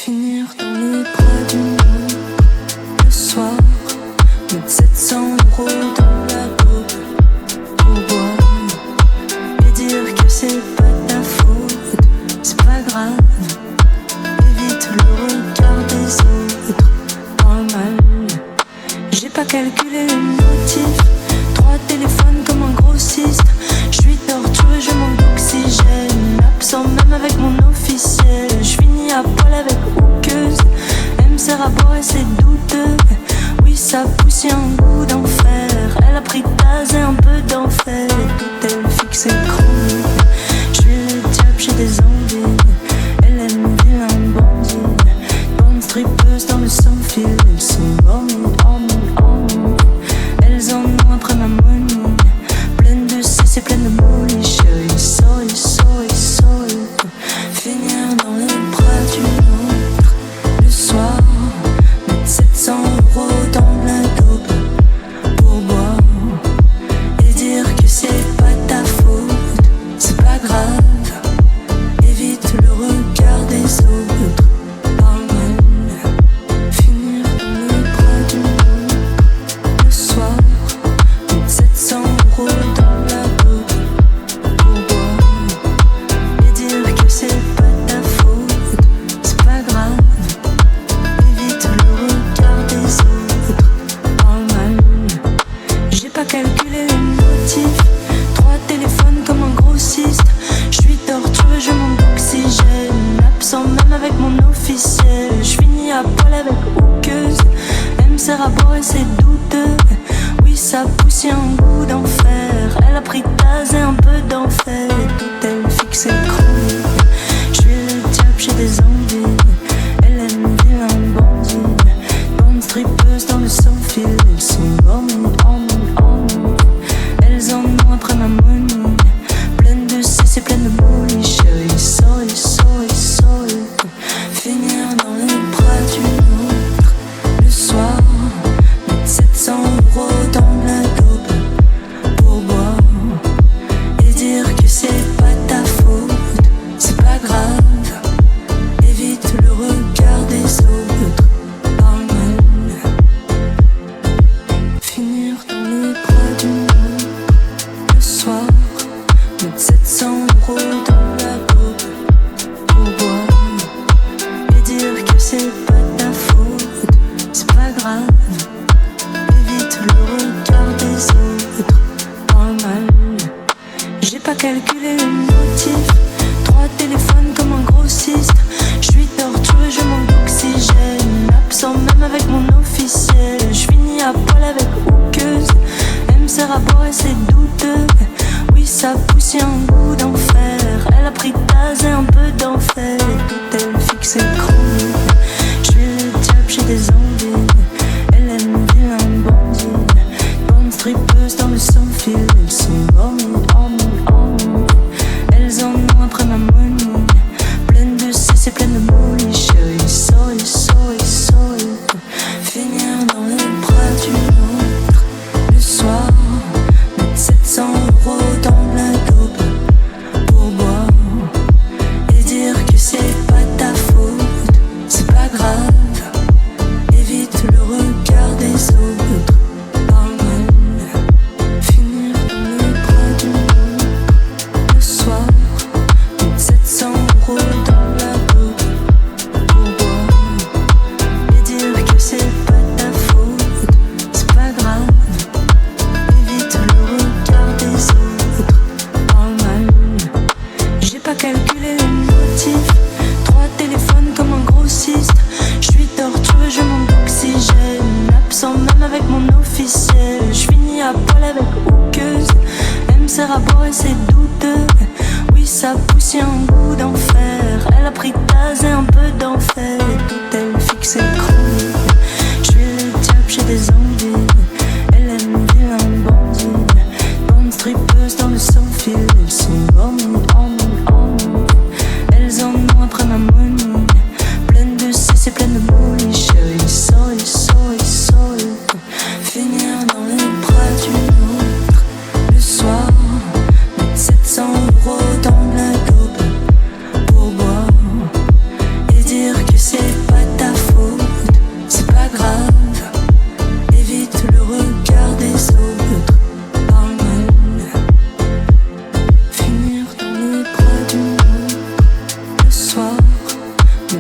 Finir dans les bras d'une autre le soir, mettre 700 € dans la coupe pour boire et dire que c'est pas ta faute, c'est pas grave. Évite le regard des autres dans le mal. J'ai pas calculé le motif, 3 téléphones comme un grossiste. Je suis torturé, je manque d'oxygène, absent même avec mon officiel. Je finis à poil avec houqueuse, elle me sert à boire et c'est douteux. Oui, ça pousse, y'a un goût d'enfer. Elle a pris tasse et un peu d'enfer. Tout elle fixe et chronique. Je suis le diable, j'ai des envies. Elle aime vilain bandit. Bande strippeuse dans le sans-fil. Elles sont horny, horny, horny. Elles en ont après ma money. Pleine de cesse et pleine de molly. Chérie, sorry, sorry, sorry. Finir dans les bras d'une autre le soir, mettre 700 € dans la dope pour boire et dire que c'est pas ta faute, c'est pas grave. Évite le regard des autres dans le mal. Finir dans les bras d'une autre le soir, mettre 700 € dans la dope pour boire et dire que c'est pas ta faute, c'est pas grave. Évite le regard des autres dans le mal. J'ai pas calculé le motif, 3 téléphones comme un grossiste. Je suis torturé, je manque d'oxygène, absent même avec mon officiel. Je finis à poil avec houqueuse, elle me sert à boire et c'est douteux. Oui, ça pousse, y'a un goût d'enfer. Elle a pris tasse et un peu d'enfer. Tout elle fixe et chronique. Je suis le diable, j'ai des envies. Elle aime vilain bandit. Bande strippeuse dans le sans-fil. Elles sont horny, horny, horny. Elles en ont après ma money. Pleine de cesse et pleine de molly. Chérie, sorry, sorry, sorry. Finir dans les bras d'une autre le soir, mettre 700 € dans la dope pour boire et dire que c'est pas ta faute, c'est pas grave. Évite le regard des autres dans le mal. Finir dans les bras d'une autre le soir, mettre 700 € dans la dope pour boire et dire que c'est pas ta faute, c'est pas grave. Évite le regard des autres dans le mal. J'ai pas calculé le motif, 3 téléphones comme un grossiste. Je suis torturé, je manque d'oxygène, absent même avec mon officiel. Je finis à poil avec houqueuse, elle me sert à boire et c'est douteux. Oui, ça pousse, y'a un goût d'enfer. Elle a pris tasse et un peu d'enfer. Tout elle fixe et chronique. Je suis le diable, j'ai des envies. Elle aime vilain bandit. Bande strippeuse dans le sans-fil. Elles sont horny, horny, horny. Elles en ont après ma money. Pleine de cesse et pleine de molly. Chérie, sorry, sorry, sorry. Finir dans les bras d'une autre le soir, mettre 700 € dans la dope pour boire et dire que c'est pas ta faute,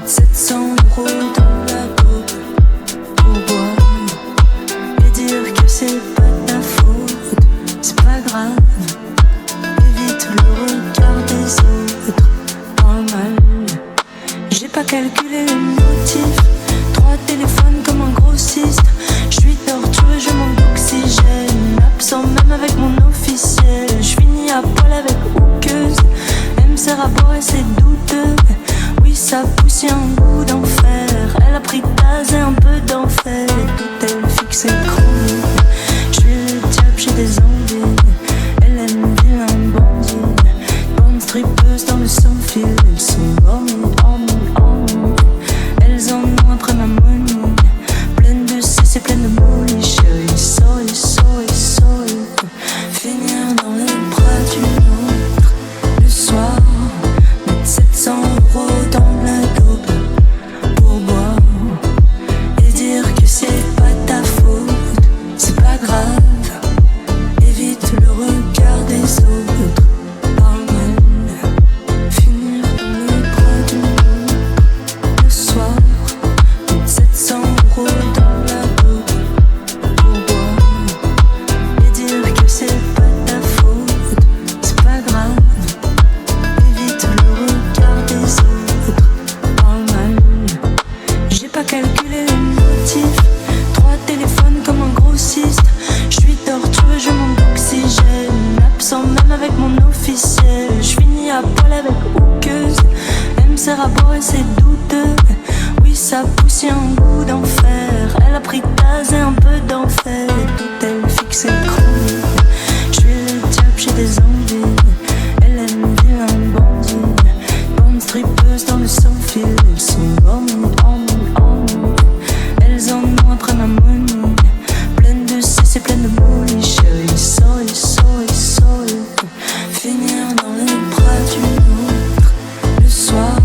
mettre 700 € dans la coupe pour boire et dire que c'est pas ta faute. C'est pas grave, évite le regard des autres. Dans le mal, j'ai pas calculé les motifs. 3 téléphones comme un grossiste. Je suis torturé, je manque d'oxygène. Absent même avec mon officiel. Je finis à poil avec hookeuse. Elle me sert à boire et c'est douteux. Oui, ça pousse, y'a un goût d'enfer. Elle a pris gaz et un peu d'enfer. Tout elle fixe et chronique. Je suis le diable, j'ai des envies. Elle aime vilain bandit. Bonne strippeuse dans le sans-fil. Elles sont horny, horny, horny. Elles en ont après ma money. Pleine de cesse et pleine de molly. Chérie, sorry, sorry, sorry. Finir dans les bras d'une autre le soir. Mettre 700 € dans la coupe pour boire et dire que c'est pas ta faute. C'est pas grave, évite le regard des autres. Dans le mal, finir dans les bras d'une autre le soir. Mettre 700 € dans la coupe pour boire et dire que c'est pas ta faute. C'est pas grave, évite le regard des autres. Dans le mal, j'ai pas calculé les motifs. 3 téléphones comme un grossiste. Je suis torturé, je manque d'oxygène. Absent même avec mon officiel. Je finis à poil avec hookeuse. Elle me sert à boire et c'est douteux. Oui, ça pousse, y'a un goût d'enfer. Elle a pris gaz et un peu d'enfer. Tout elle fixe et chronique. Je suis le diable, j'ai des envies. Elle aime vilain bandit. Bonne strippeuse dans le sans-fil. Elles sont horny, horny, horny. Elles en ont après ma money. Pleine de cesse et pleine de molly. Chérie, sorry, sorry, sorry. Finir dans les bras d'une autre le soir.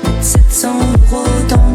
Mettre 700 € dans